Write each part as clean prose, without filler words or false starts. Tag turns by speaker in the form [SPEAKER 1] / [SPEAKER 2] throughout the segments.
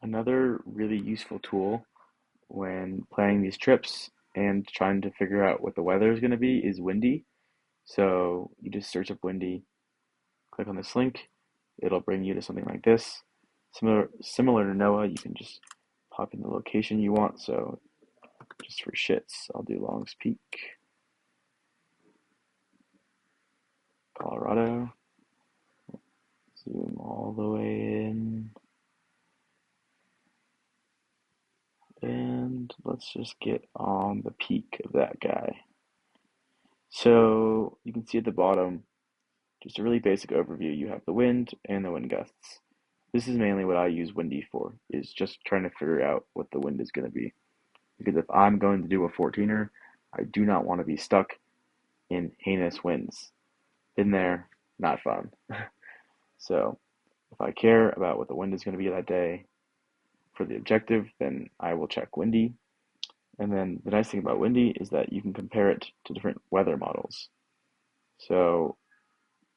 [SPEAKER 1] Another really useful tool when planning these trips and trying to figure out what the weather is going to be is Windy. So you just search up Windy, click on this link, it'll bring you to something like this. Similar to NOAA, you can just pop in the location you want. So just for shits, I'll do Longs Peak, Colorado. Zoom all the way in. And let's just get on the peak of that guy. So you can see at the bottom, just a really basic overview. You have the wind and the wind gusts. This is mainly what I use Windy for, is just trying to figure out what the wind is going to be. Because if I'm going to do a 14er, I do not want to be stuck in heinous winds. Been there, not fun. So if I care about what the wind is going to be that day for the objective, then I will check Windy. And then the nice thing about Windy is that you can compare it to different weather models. So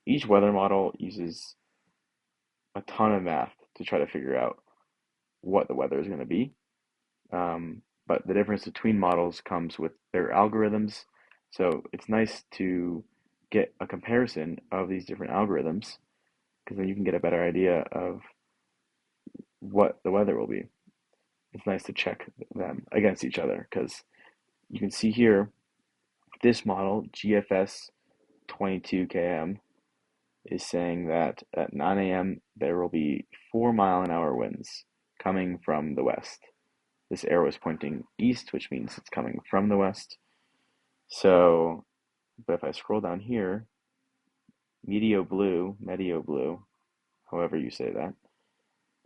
[SPEAKER 1] each weather model uses a ton of math to try to figure out what the weather is going to be. But the difference between models comes with their algorithms. So it's nice to get a comparison of these different algorithms because then you can get a better idea of what the weather will be. It's nice to check them against each other because you can see here this model, GFS 22 km, is saying that at 9 a.m. there will be 4-mile-an-hour winds coming from the west. This arrow is pointing east, which means it's coming from the west. So, but if I scroll down here, Medio Blue, however you say that,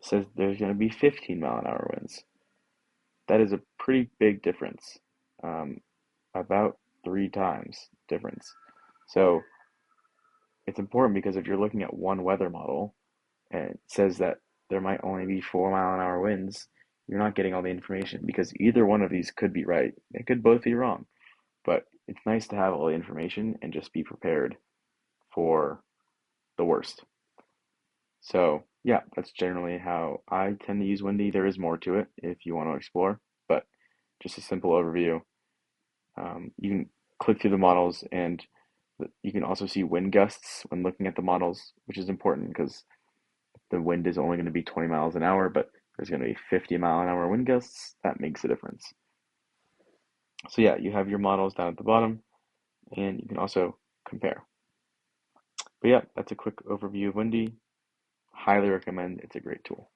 [SPEAKER 1] says there's going to be 15-mile-an-hour winds. That is a pretty big difference, about 3 times difference. So it's important because if you're looking at one weather model and it says that there might only be 4-mile-an-hour winds, you're not getting all the information because either one of these could be right. They could both be wrong, but it's nice to have all the information and just be prepared for the worst. So yeah, that's generally how I tend to use Windy. There is more to it if you want to explore, but just a simple overview. You can click through the models and you can also see wind gusts when looking at the models, which is important because the wind is only going to be 20 miles an hour, but there's going to be 50-mile-an-hour wind gusts. That makes a difference. So yeah, you have your models down at the bottom, and you can also compare. But yeah, that's a quick overview of Windy. Highly recommend. It's a great tool.